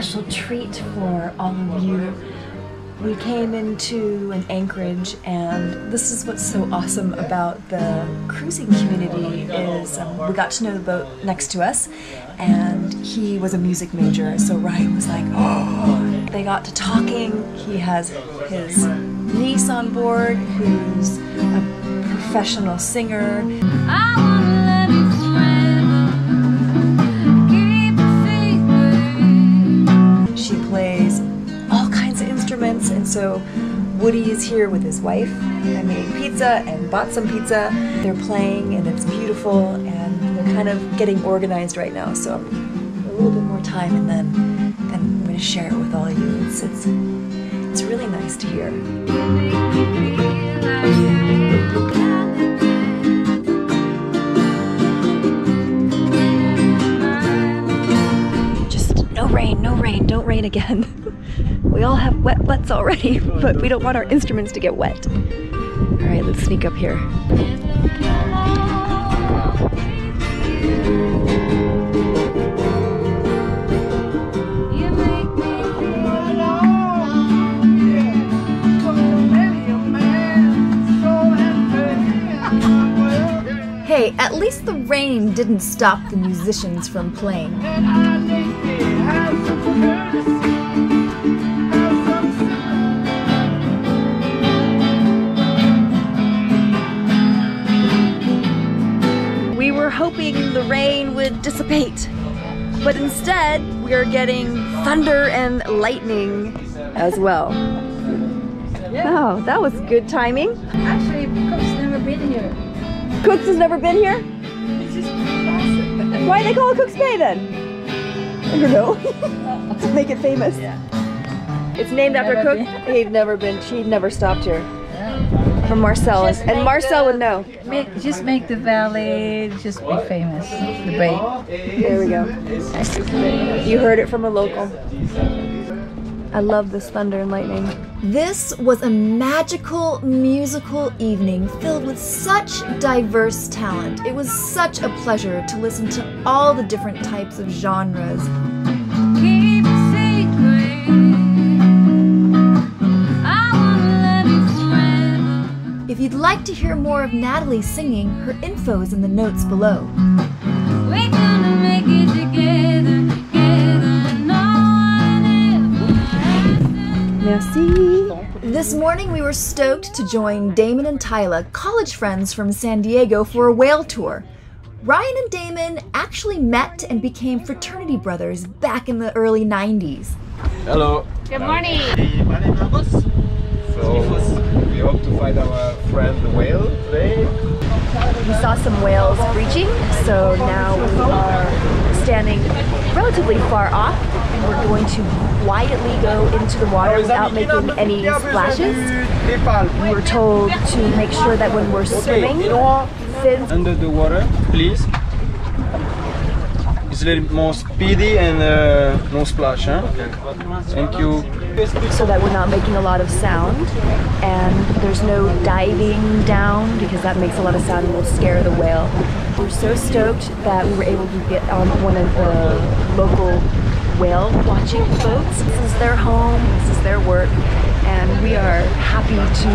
special treat for all of you. We came into an anchorage, and this is what's so awesome about the cruising community is we got to know the boat next to us, and he was a music major, so Ryan was like, oh! They got to talking. He has his niece on board who's a professional singer. She plays all kinds of instruments, and so Woody is here with his wife. I made pizza and bought some pizza. They're playing and it's beautiful, and they're kind of getting organized right now, so a little bit more time and then I'm going to share it with all of you. It's really nice to hear. Just no rain, don't rain again. We all have wet butts already, but we don't want our instruments to get wet. All right, let's sneak up here. Hey, at least the rain didn't stop the musicians from playing. We were hoping the rain would dissipate, but instead we are getting thunder and lightning as well. Oh, that was good timing. Actually, Cook's never been here. Cooks has never been here? Why do they call it Cook's Bay then? I don't know. To make it famous. Yeah. It's named after Cook. He'd never been. She'd never stopped here. Yeah. From Marcel, and Marcel would know. Just make the valley just be famous. The bay. There we go. You heard it from a local. I love this thunder and lightning. This was a magical musical evening filled with such diverse talent. It was such a pleasure to listen to all the different types of genres. Keep it secret. I wanna love you forever. If you'd like to hear more of Natalie singing, her info is in the notes below. We're gonna make it together. Merci. This morning we were stoked to join Damon and Tyla, college friends from San Diego, for a whale tour. Ryan and Damon actually met and became fraternity brothers back in the early 90s. Hello. Good morning. So we hope to find our friend the whale today. We saw some whales breaching, so now we are standing relatively far off, and we're going to quietly go into the water without making any splashes. We were told to make sure that when we're swimming, fins under the water, please. It's a little more speedy and no splash, huh? Thank you. so that we're not making a lot of sound, and there's no diving down because that makes a lot of sound and will scare the whale. We're so stoked that we were able to get on one of the local whale watching boats. This is their home, this is their work, and we are happy to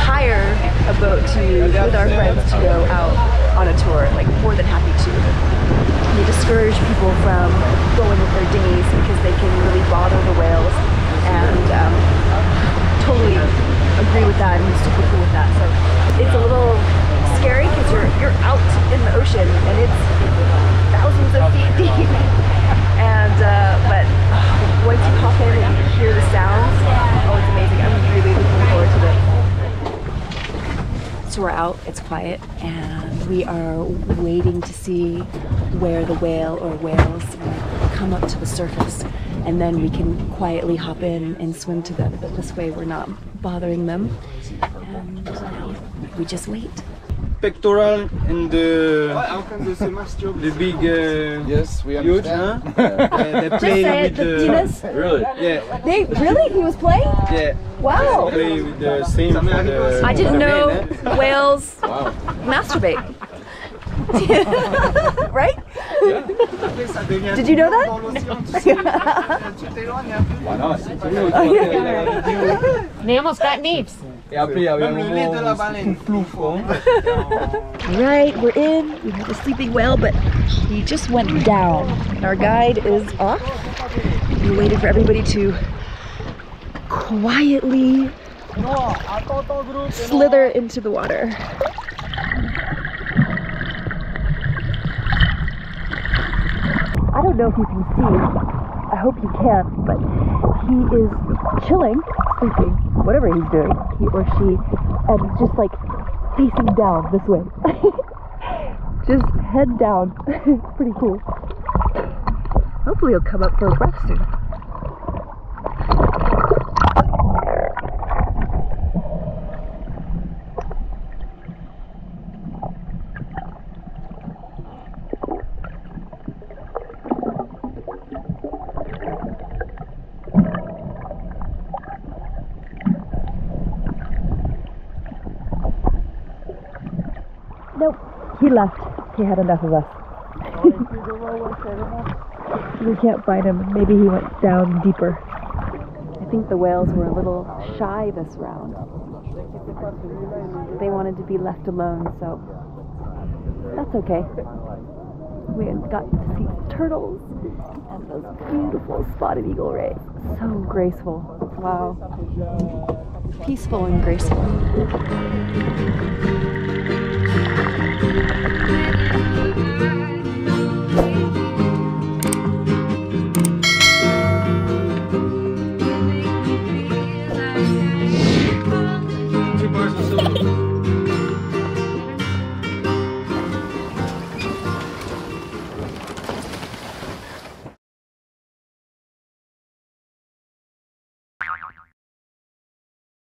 hire a boat with our friends to go out on a tour, like more than happy to. We discourage people from going with their dinghies because they can really bother the whales, and totally agree with that and super cool with that. So it's a little scary because you're out in the ocean and it's thousands of feet deep. And but once you hop in and you hear the sounds, oh, it's amazing. I'm really looking forward to this. So we're out, it's quiet, and we are waiting to see where the whale or whales come up to the surface, and then we can quietly hop in and swim to them. But this way we're not bothering them, and we just wait. Pectoral and the big yes, we huge, understand. huh? They play with the penis. Really? Yeah. They really? He was playing? Yeah. Wow. They play with the same. I didn't know whales masturbate. Right? Did you know that? They almost got neeps. Alright, we're in. We have a sleeping whale, but he just went down. Our guide is off. We waited for everybody to quietly slither into the water. I don't know if you can see. I hope you can, but he is chilling, sleeping, whatever he's doing, he or she, and just like facing down this way. Just head down. Pretty cool. Hopefully he'll come up for a breath soon. Nope, he left. He had enough of us. We can't find him. Maybe he went down deeper. I think the whales were a little shy this round. They wanted to be left alone, so that's okay. We got to see turtles and those beautiful spotted eagle rays. So graceful. Wow. Peaceful and graceful.